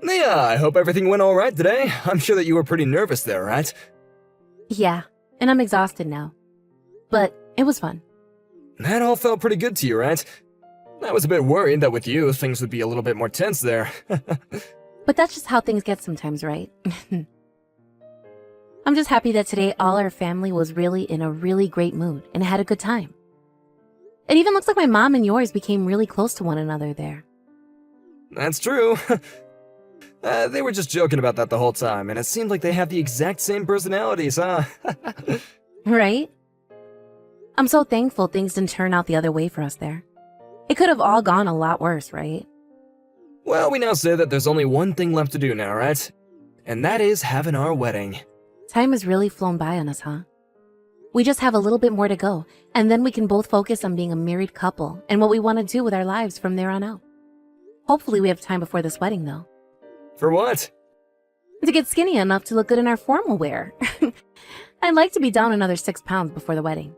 Nia, I hope everything went alright today. I'm sure that you were pretty nervous there, right? Yeah, and I'm exhausted now. But it was fun. That all felt pretty good to you, right? I was a bit worried that with you, things would be a little bit more tense there. But that's just how things get sometimes, right? I'm just happy that today all our family was really in a really great mood and had a good time. It even looks like my mom and yours became really close to one another there. That's true. They were just joking about that the whole time, and it seemed like they have the exact same personalities, huh? Right? I'm so thankful things didn't turn out the other way for us there. It could have all gone a lot worse, right? Well, we now say that there's only one thing left to do now, right? And that is having our wedding. Time has really flown by on us, huh? We just have a little bit more to go, and then we can both focus on being a married couple and what we want to do with our lives from there on out. Hopefully we have time before this wedding, though. For what? To get skinny enough to look good in our formal wear. I'd like to be down another 6 pounds before the wedding.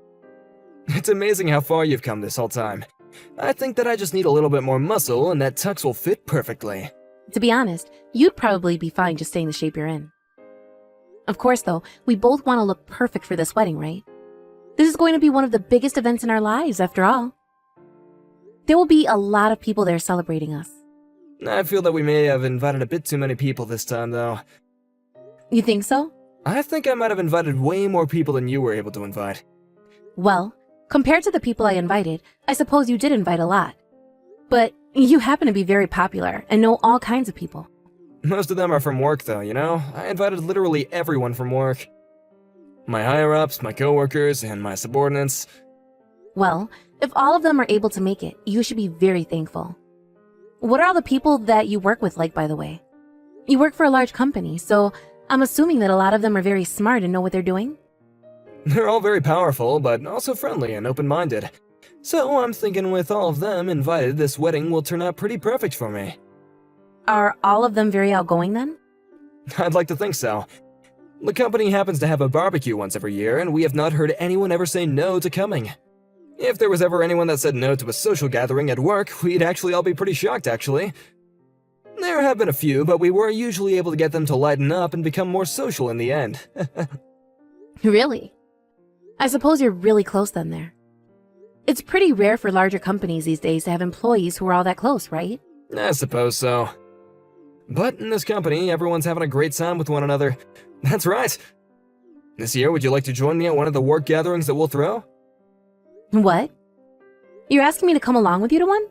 It's amazing how far you've come this whole time. I think that I just need a little bit more muscle and that tux will fit perfectly. To be honest, you'd probably be fine just staying the shape you're in. Of course, though, we both want to look perfect for this wedding, right? This is going to be one of the biggest events in our lives, after all. There will be a lot of people there celebrating us. I feel that we may have invited a bit too many people this time, though. You think so? I think I might have invited way more people than you were able to invite. Well, compared to the people I invited, I suppose you did invite a lot. But you happen to be very popular and know all kinds of people. Most of them are from work, though, you know? I invited literally everyone from work. My higher-ups, my coworkers, and my subordinates. Well, if all of them are able to make it, you should be very thankful. What are all the people that you work with like, by the way? You work for a large company, so I'm assuming that a lot of them are very smart and know what they're doing? They're all very powerful, but also friendly and open-minded. So I'm thinking with all of them invited, this wedding will turn out pretty perfect for me. Are all of them very outgoing then? I'd like to think so. The company happens to have a barbecue once every year, and we have not heard anyone ever say no to coming. If there was ever anyone that said no to a social gathering at work, we'd actually all be pretty shocked, actually. There have been a few, but we were usually able to get them to lighten up and become more social in the end. Really? I suppose you're really close then there. It's pretty rare for larger companies these days to have employees who are all that close, right? I suppose so. But in this company, everyone's having a great time with one another. That's right. This year, would you like to join me at one of the work gatherings that we'll throw? What? You're asking me to come along with you to one?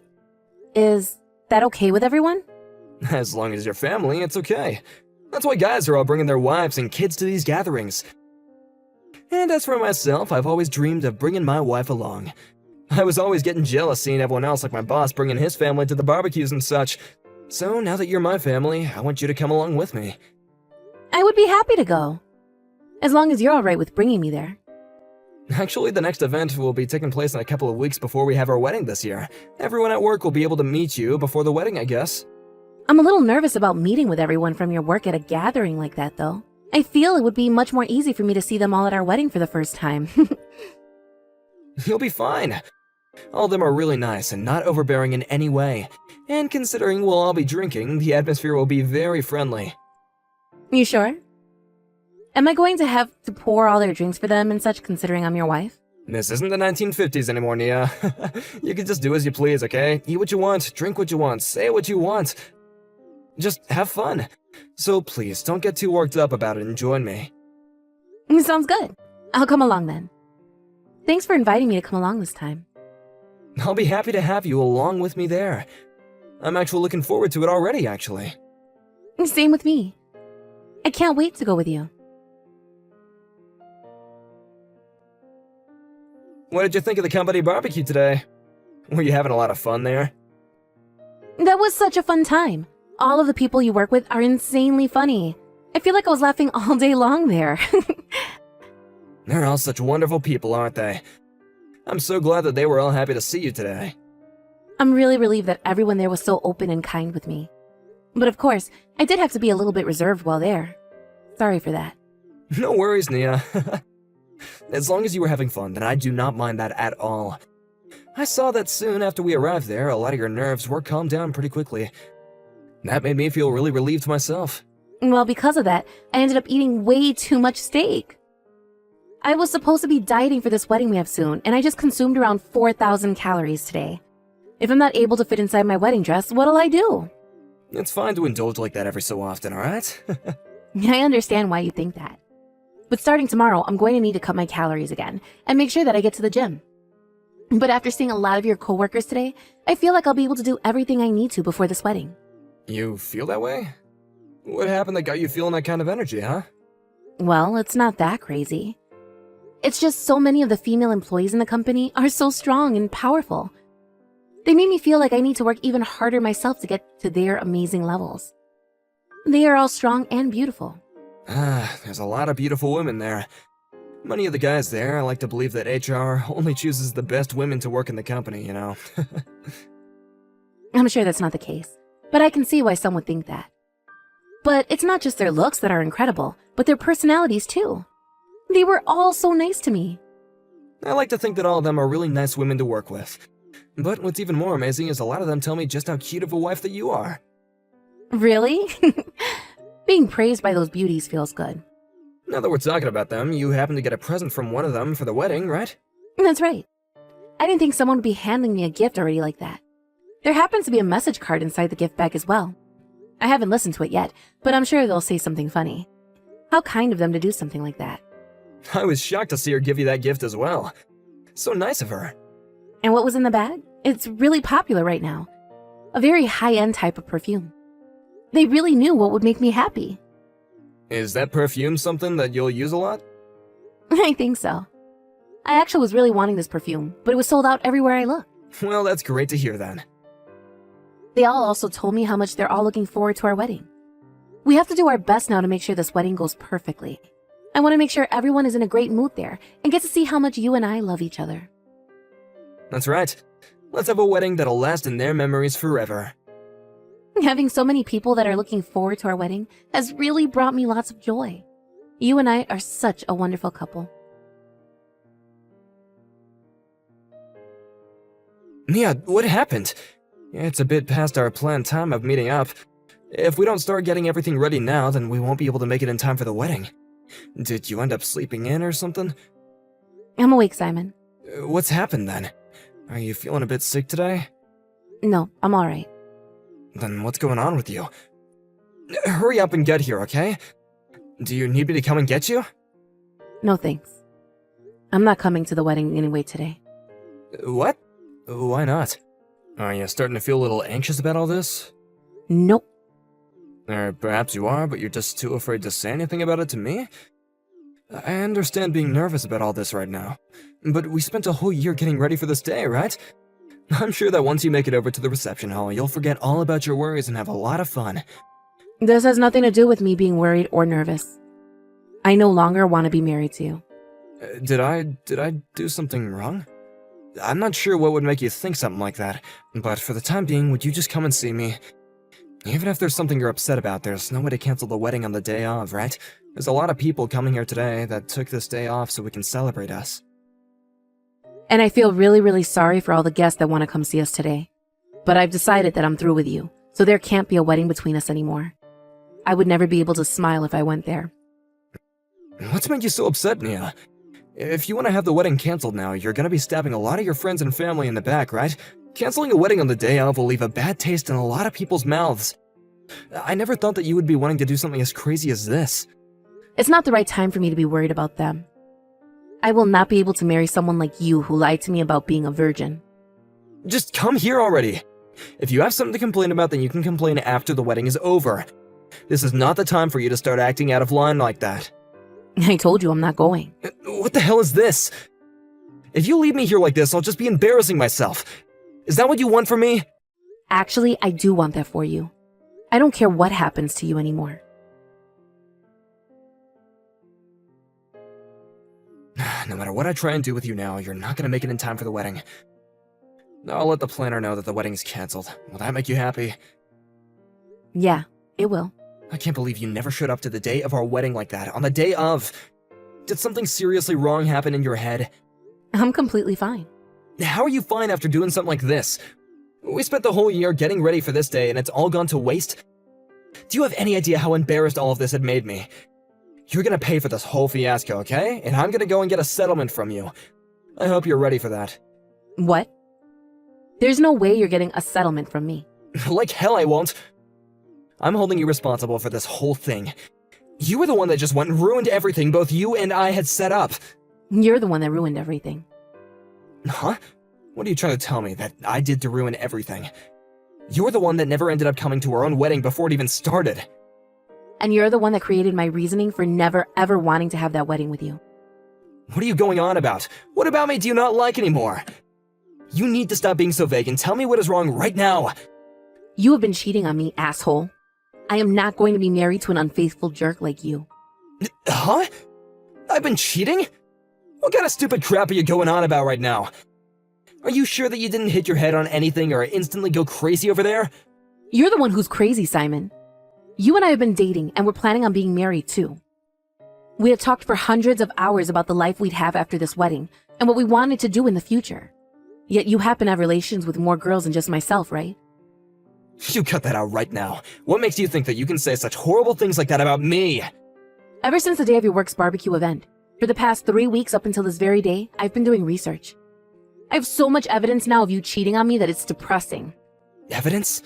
Is that okay with everyone? As long as you're family, it's okay. That's why guys are all bringing their wives and kids to these gatherings. And as for myself, I've always dreamed of bringing my wife along. I was always getting jealous seeing everyone else like my boss bringing his family to the barbecues and such. So now that you're my family, I want you to come along with me. I would be happy to go. As long as you're alright with bringing me there. Actually, the next event will be taking place in a couple of weeks before we have our wedding this year. Everyone at work will be able to meet you before the wedding, I guess. I'm a little nervous about meeting with everyone from your work at a gathering like that, though. I feel it would be much more easy for me to see them all at our wedding for the first time. You'll be fine. All of them are really nice and not overbearing in any way. And considering we'll all be drinking, the atmosphere will be very friendly. You sure? Am I going to have to pour all their drinks for them and such, considering I'm your wife? This isn't the 1950s anymore, Nia. You can just do as you please, okay? Eat what you want, drink what you want, say what you want. Just have fun. So please, don't get too worked up about it and join me. Sounds good. I'll come along then. Thanks for inviting me to come along this time. I'll be happy to have you along with me there. I'm actually looking forward to it already, actually. Same with me. I can't wait to go with you. What did you think of the company barbecue today? Were you having a lot of fun there? That was such a fun time. All of the people you work with are insanely funny. I feel like I was laughing all day long there. They're all such wonderful people, aren't they? I'm so glad that they were all happy to see you today. I'm really relieved that everyone there was so open and kind with me. But of course, I did have to be a little bit reserved while there. Sorry for that. No worries, Nia. As long as you were having fun, then I do not mind that at all. I saw that soon after we arrived there, a lot of your nerves were calmed down pretty quickly. That made me feel really relieved myself. Well, because of that, I ended up eating way too much steak. I was supposed to be dieting for this wedding we have soon, and I just consumed around 4,000 calories today. If I'm not able to fit inside my wedding dress, what'll I do? It's fine to indulge like that every so often, alright? I understand why you think that. But starting tomorrow, I'm going to need to cut my calories again and make sure that I get to the gym. But after seeing a lot of your coworkers today, I feel like I'll be able to do everything I need to before this wedding. You feel that way? What happened that got you feeling that kind of energy, huh? Well, it's not that crazy. It's just so many of the female employees in the company are so strong and powerful. They made me feel like I need to work even harder myself to get to their amazing levels. They are all strong and beautiful. There's a lot of beautiful women there. Many of the guys there, I like to believe that HR only chooses the best women to work in the company, you know. I'm sure that's not the case, but I can see why some would think that. But it's not just their looks that are incredible, but their personalities too. They were all so nice to me. I like to think that all of them are really nice women to work with. But what's even more amazing is a lot of them tell me just how cute of a wife that you are. Really? Being praised by those beauties feels good. Now that we're talking about them, you happen to get a present from one of them for the wedding, right? That's right. I didn't think someone would be handing me a gift already like that. There happens to be a message card inside the gift bag as well. I haven't listened to it yet, but I'm sure they'll say something funny. How kind of them to do something like that. I was shocked to see her give you that gift as well. So nice of her. And what was in the bag? It's really popular right now. A very high-end type of perfume. They really knew what would make me happy. Is that perfume something that you'll use a lot? I think so. I actually was really wanting this perfume, but it was sold out everywhere I looked. Well, that's great to hear then. They all also told me how much they're all looking forward to our wedding. We have to do our best now to make sure this wedding goes perfectly. I want to make sure everyone is in a great mood there and get to see how much you and I love each other. That's right. Let's have a wedding that'll last in their memories forever. Having so many people that are looking forward to our wedding has really brought me lots of joy. You and I are such a wonderful couple. Nia, what happened? It's a bit past our planned time of meeting up. If we don't start getting everything ready now, then we won't be able to make it in time for the wedding. Did you end up sleeping in or something? I'm awake, Simon. What's happened then? Are you feeling a bit sick today? No, I'm alright. Then what's going on with you? Hurry up and get here, okay? Do you need me to come and get you? No thanks. I'm not coming to the wedding anyway today. What? Why not? Are you starting to feel a little anxious about all this? Nope. Or perhaps you are, but you're just too afraid to say anything about it to me? I understand being nervous about all this right now, but we spent a whole year getting ready for this day, right? I'm sure that once you make it over to the reception hall, you'll forget all about your worries and have a lot of fun. This has nothing to do with me being worried or nervous. I no longer want to be married to you. Did I do something wrong? I'm not sure what would make you think something like that, but for the time being, would you just come and see me? Even if there's something you're upset about, there's no way to cancel the wedding on the day of, right? There's a lot of people coming here today that took this day off so we can celebrate us. And I feel really, really sorry for all the guests that want to come see us today. But I've decided that I'm through with you, so there can't be a wedding between us anymore. I would never be able to smile if I went there. What's made you so upset, Nia? If you want to have the wedding canceled now, you're gonna be stabbing a lot of your friends and family in the back, right? Canceling a wedding on the day of will leave a bad taste in a lot of people's mouths. I never thought that you would be wanting to do something as crazy as this. It's not the right time for me to be worried about them. I will not be able to marry someone like you who lied to me about being a virgin. Just come here already. If you have something to complain about, then you can complain after the wedding is over. This is not the time for you to start acting out of line like that. I told you I'm not going. What the hell is this? If you leave me here like this, I'll just be embarrassing myself. Is that what you want from me? Actually, I do want that for you. I don't care what happens to you anymore. No matter what I try and do with you now, you're not gonna make it in time for the wedding. I'll let the planner know that the wedding's canceled. Will that make you happy? Yeah, it will. I can't believe you never showed up to the day of our wedding like that, on the day of. Did something seriously wrong happen in your head? I'm completely fine. How are you fine after doing something like this? We spent the whole year getting ready for this day and it's all gone to waste? Do you have any idea how embarrassed all of this had made me? You're gonna pay for this whole fiasco, okay? And I'm gonna go and get a settlement from you. I hope you're ready for that. What? There's no way you're getting a settlement from me. Like hell I won't. I'm holding you responsible for this whole thing. You were the one that just went and ruined everything both you and I had set up. You're the one that ruined everything. Huh? What are you trying to tell me, that I did to ruin everything? You're the one that never ended up coming to our own wedding before it even started. And you're the one that created my reasoning for never ever wanting to have that wedding with you. What are you going on about? What about me do you not like anymore? You need to stop being so vague and tell me what is wrong right now. You have been cheating on me, asshole. I am not going to be married to an unfaithful jerk like you. Huh? I've been cheating? What kind of stupid crap are you going on about right now? Are you sure that you didn't hit your head on anything or instantly go crazy over there? You're the one who's crazy, Simon. You and I have been dating, and we're planning on being married too. We had talked for hundreds of hours about the life we'd have after this wedding, and what we wanted to do in the future. Yet you happen to have relations with more girls than just myself, right? You cut that out right now. What makes you think that you can say such horrible things like that about me? Ever since the day of your work's barbecue event, for the past 3 weeks up until this very day, I've been doing research. I have so much evidence now of you cheating on me that it's depressing. Evidence?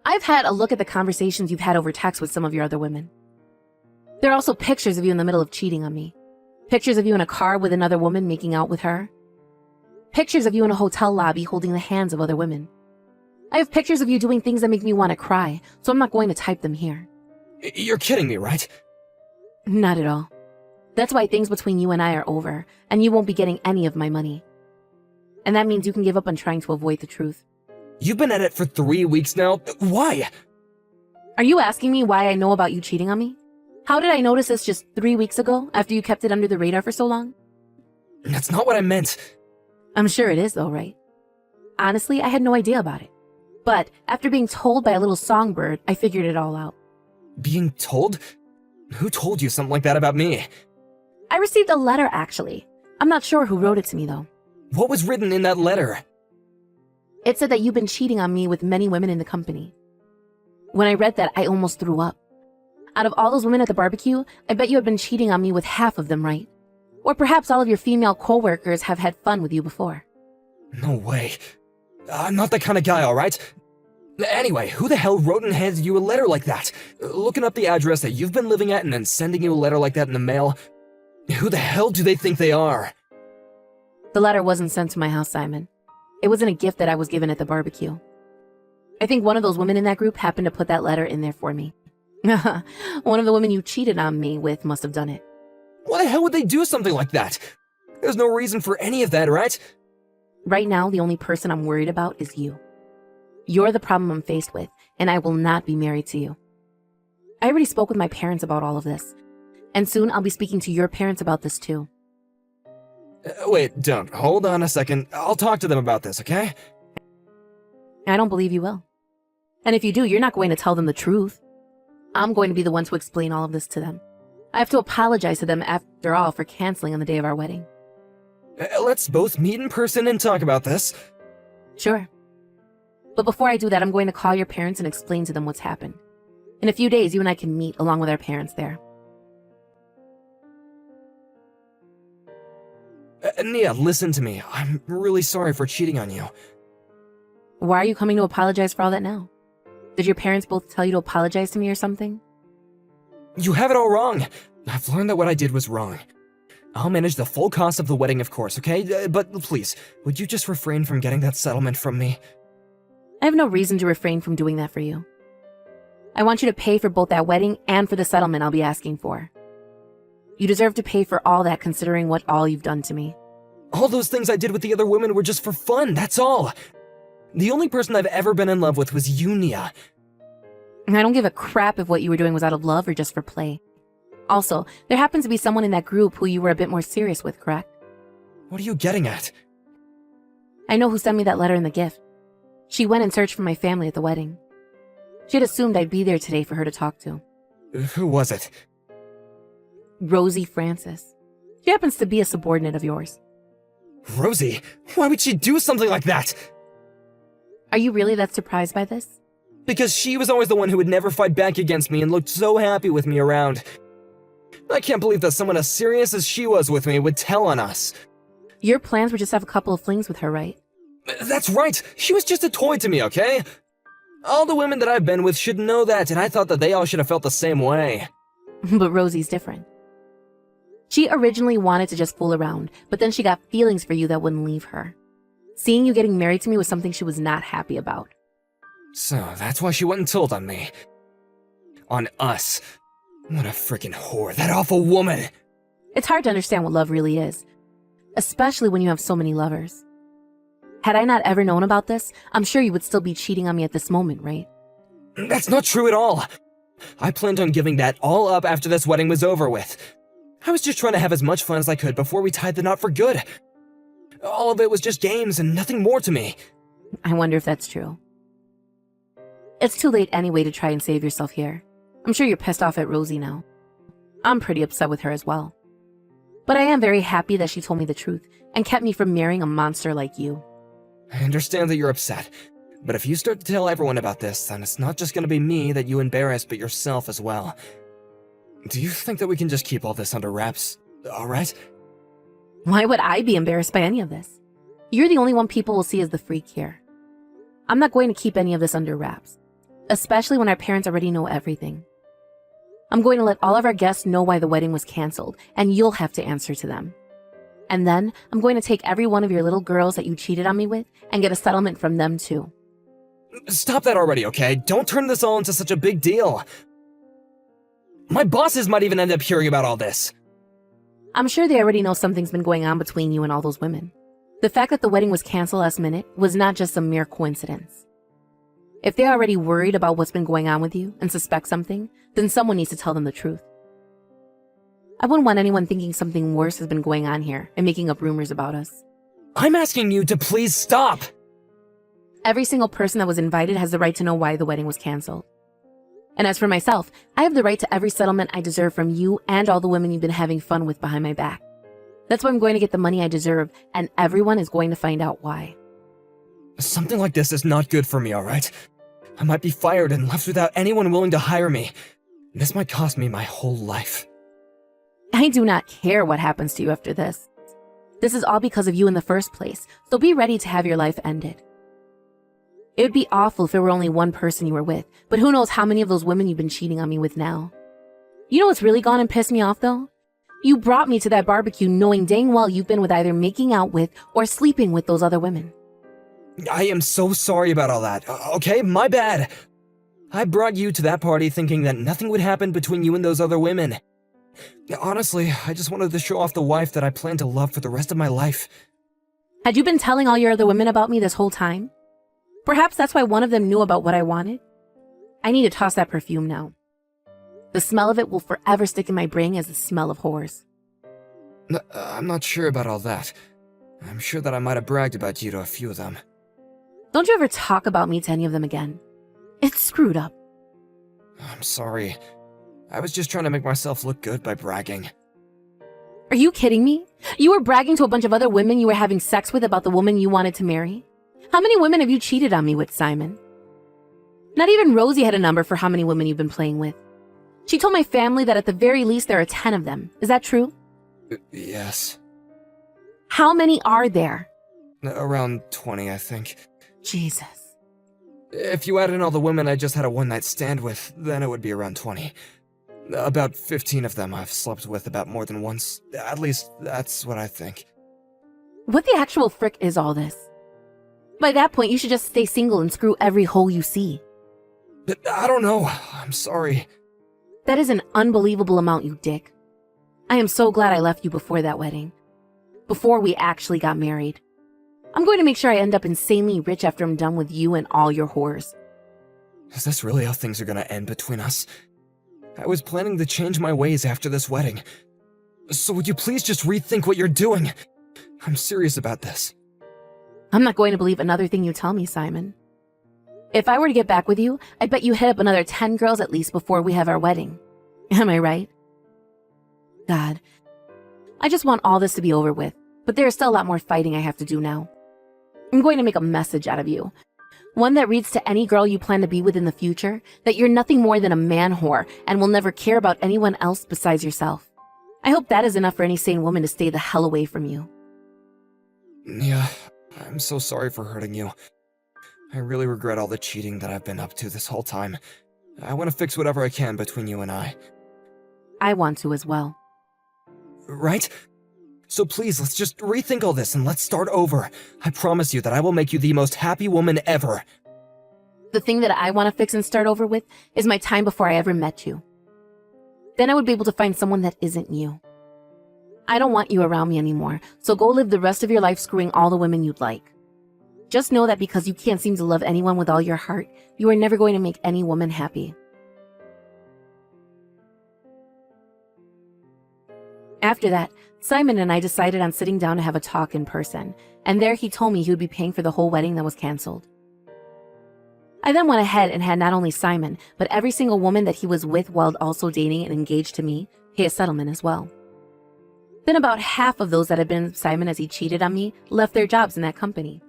I've had a look at the conversations you've had over text with some of your other women. There are also pictures of you in the middle of cheating on me. Pictures of you in a car with another woman making out with her. Pictures of you in a hotel lobby holding the hands of other women. I have pictures of you doing things that make me want to cry, so I'm not going to type them here. You're kidding me, right? Not at all. That's why things between you and I are over, and you won't be getting any of my money. And that means you can give up on trying to avoid the truth. You've been at it for 3 weeks now. Why? Are you asking me why I know about you cheating on me? How did I notice this just 3 weeks ago, after you kept it under the radar for so long? That's not what I meant. I'm sure it is though, right? Honestly, I had no idea about it. But after being told by a little songbird, I figured it all out. Being told? Who told you something like that about me? I received a letter, actually. I'm not sure who wrote it to me, though. What was written in that letter? It said that you've been cheating on me with many women in the company. When I read that, I almost threw up. Out of all those women at the barbecue, I bet you have been cheating on me with half of them, right? Or perhaps all of your female co-workers have had fun with you before. No way. I'm not that kind of guy, alright? Anyway, who the hell wrote and handed you a letter like that? Looking up the address that you've been living at and then sending you a letter like that in the mail? Who the hell do they think they are? The letter wasn't sent to my house, Simon. It wasn't a gift that I was given at the barbecue. I think one of those women in that group happened to put that letter in there for me. One of the women you cheated on me with must have done it. Why the hell would they do something like that? There's no reason for any of that, right? Right now, the only person I'm worried about is you. You're the problem I'm faced with, and I will not be married to you. I already spoke with my parents about all of this, and soon I'll be speaking to your parents about this too. Wait, don't. Hold on a second. I'll talk to them about this, okay? I don't believe you will. And if you do, you're not going to tell them the truth. I'm going to be the one to explain all of this to them. I have to apologize to them after all for canceling on the day of our wedding. Let's both meet in person and talk about this. Sure. But before I do that, I'm going to call your parents and explain to them what's happened. In a few days, you and I can meet along with our parents there. Nia, listen to me. I'm really sorry for cheating on you. Why are you coming to apologize for all that now? Did your parents both tell you to apologize to me or something? You have it all wrong. I've learned that what I did was wrong. I'll manage the full cost of the wedding, of course, okay? But please, would you just refrain from getting that settlement from me? I have no reason to refrain from doing that for you. I want you to pay for both that wedding and for the settlement I'll be asking for. You deserve to pay for all that considering what all you've done to me. All those things I did with the other women were just for fun, that's all. The only person I've ever been in love with was you, Nia. I don't give a crap if what you were doing was out of love or just for play. Also, there happens to be someone in that group who you were a bit more serious with, correct? What are you getting at? I know who sent me that letter and the gift. She went and searched for my family at the wedding. She had assumed I'd be there today for her to talk to. Who was it? Rosie Francis. She happens to be a subordinate of yours. Rosie? Why would she do something like that? Are you really that surprised by this? Because she was always the one who would never fight back against me and looked so happy with me around. I can't believe that someone as serious as she was with me would tell on us. Your plans were just to have a couple of flings with her, right? That's right, she was just a toy to me, okay? All the women that I've been with should know that, and I thought that they all should have felt the same way. But Rosie's different. She originally wanted to just fool around, but then she got feelings for you that wouldn't leave her. Seeing you getting married to me was something she was not happy about. So that's why she went and told on me. On us. What a freaking whore, that awful woman! It's hard to understand what love really is, especially when you have so many lovers. Had I not ever known about this, I'm sure you would still be cheating on me at this moment, right? That's not true at all. I planned on giving that all up after this wedding was over with. I was just trying to have as much fun as I could before we tied the knot for good. All of it was just games and nothing more to me. I wonder if that's true. It's too late anyway to try and save yourself here. I'm sure you're pissed off at Rosie now. I'm pretty upset with her as well. But I am very happy that she told me the truth and kept me from marrying a monster like you. I understand that you're upset, but if you start to tell everyone about this, then it's not just gonna be me that you embarrass, but yourself as well. Do you think that we can just keep all this under wraps, alright? Why would I be embarrassed by any of this? You're the only one people will see as the freak here. I'm not going to keep any of this under wraps, especially when our parents already know everything. I'm going to let all of our guests know why the wedding was canceled, and you'll have to answer to them. And then I'm going to take every one of your little girls that you cheated on me with and get a settlement from them too. Stop that already, okay? Don't turn this all into such a big deal. My bosses might even end up hearing about all this. I'm sure they already know something's been going on between you and all those women. The fact that the wedding was canceled last minute was not just a mere coincidence. If they're already worried about what's been going on with you and suspect something, then someone needs to tell them the truth. I wouldn't want anyone thinking something worse has been going on here and making up rumors about us. I'm asking you to please stop! Every single person that was invited has the right to know why the wedding was canceled. And as for myself, I have the right to every settlement I deserve from you and all the women you've been having fun with behind my back. That's why I'm going to get the money I deserve, and everyone is going to find out why. Something like this is not good for me, alright? I might be fired and left without anyone willing to hire me. This might cost me my whole life. I do not care what happens to you after this. This is all because of you in the first place, so be ready to have your life ended. It would be awful if it were only one person you were with, but who knows how many of those women you've been cheating on me with now. You know what's really gone and pissed me off though? You brought me to that barbecue knowing dang well you've been with either making out with or sleeping with those other women. I am so sorry about all that, okay? My bad. I brought you to that party thinking that nothing would happen between you and those other women. Honestly, I just wanted to show off the wife that I plan to love for the rest of my life. Had you been telling all your other women about me this whole time? Perhaps that's why one of them knew about what I wanted. I need to toss that perfume now. The smell of it will forever stick in my brain as the smell of whores. I'm not sure about all that. I'm sure that I might have bragged about you to a few of them. Don't you ever talk about me to any of them again. It's screwed up. I'm sorry. I was just trying to make myself look good by bragging. Are you kidding me? You were bragging to a bunch of other women you were having sex with about the woman you wanted to marry? How many women have you cheated on me with, Simon? Not even Rosie had a number for how many women you've been playing with. She told my family that at the very least there are 10 of them. Is that true? Yes. How many are there? Around 20, I think. Jesus. If you add in all the women I just had a one-night stand with, then it would be around 20. About 15 of them I've slept with about more than once. At least, that's what I think. What the actual frick is all this? By that point, you should just stay single and screw every hole you see. I don't know. I'm sorry. That is an unbelievable amount, you dick. I am so glad I left you before that wedding. Before we actually got married. I'm going to make sure I end up insanely rich after I'm done with you and all your whores. Is this really how things are gonna end between us? I was planning to change my ways after this wedding. So would you please just rethink what you're doing? I'm serious about this. I'm not going to believe another thing you tell me, Simon. If I were to get back with you, I bet you hit up another 10 girls at least before we have our wedding. Am I right? God, I just want all this to be over with, but there's still a lot more fighting I have to do now. I'm going to make a message out of you. One that reads to any girl you plan to be with in the future that you're nothing more than a man whore and will never care about anyone else besides yourself. I hope that is enough for any sane woman to stay the hell away from you. Yeah, I'm so sorry for hurting you. I really regret all the cheating that I've been up to this whole time. I want to fix whatever I can between you and I. I want to as well. Right? So please, let's just rethink all this and let's start over. I promise you that I will make you the most happy woman ever. The thing that I want to fix and start over with is my time before I ever met you. Then I would be able to find someone that isn't you. I don't want you around me anymore, so go live the rest of your life screwing all the women you'd like. Just know that because you can't seem to love anyone with all your heart, you are never going to make any woman happy. After that, Simon and I decided on sitting down to have a talk in person, and there he told me he would be paying for the whole wedding that was canceled. I then went ahead and had not only Simon, but every single woman that he was with while also dating and engaged to me pay a settlement as well. Then about half of those that had been with Simon as he cheated on me left their jobs in that company.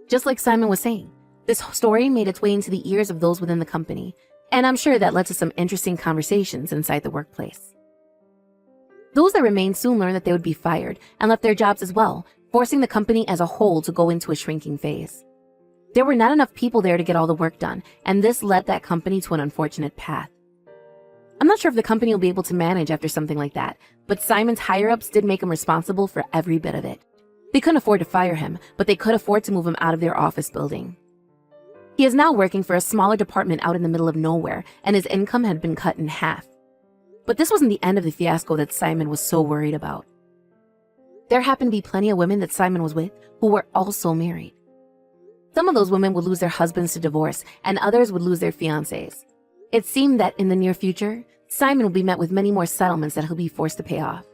Just like Simon was saying, this story made its way into the ears of those within the company, and I'm sure that led to some interesting conversations inside the workplace. Those that remained soon learned that they would be fired and left their jobs as well, forcing the company as a whole to go into a shrinking phase. There were not enough people there to get all the work done, and this led that company to an unfortunate path. I'm not sure if the company will be able to manage after something like that, but Simon's higher-ups did make him responsible for every bit of it. They couldn't afford to fire him, but they could afford to move him out of their office building. He is now working for a smaller department out in the middle of nowhere, and his income had been cut in half. But this wasn't the end of the fiasco that Simon was so worried about. There happened to be plenty of women that Simon was with who were also married. Some of those women would lose their husbands to divorce, and others would lose their fiancés. It seemed that in the near future, Simon will be met with many more settlements that he'll be forced to pay off.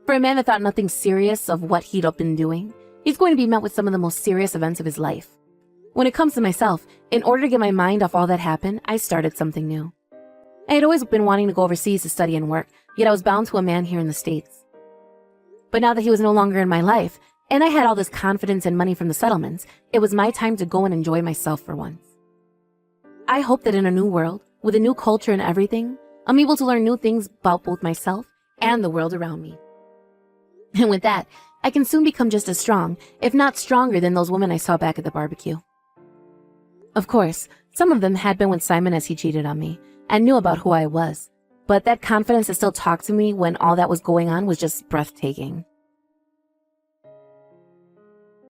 For a man that thought nothing serious of what he'd been doing, he's going to be met with some of the most serious events of his life. When it comes to myself, in order to get my mind off all that happened, I started something new. I had always been wanting to go overseas to study and work, yet I was bound to a man here in the States. But now that he was no longer in my life, and I had all this confidence and money from the settlements, it was my time to go and enjoy myself for once. I hope that in a new world, with a new culture and everything, I'm able to learn new things about both myself and the world around me. And with that, I can soon become just as strong, if not stronger than those women I saw back at the barbecue. Of course, some of them had been with Simon as he cheated on me, and knew about who I was, but that confidence that still talked to me when all that was going on was just breathtaking.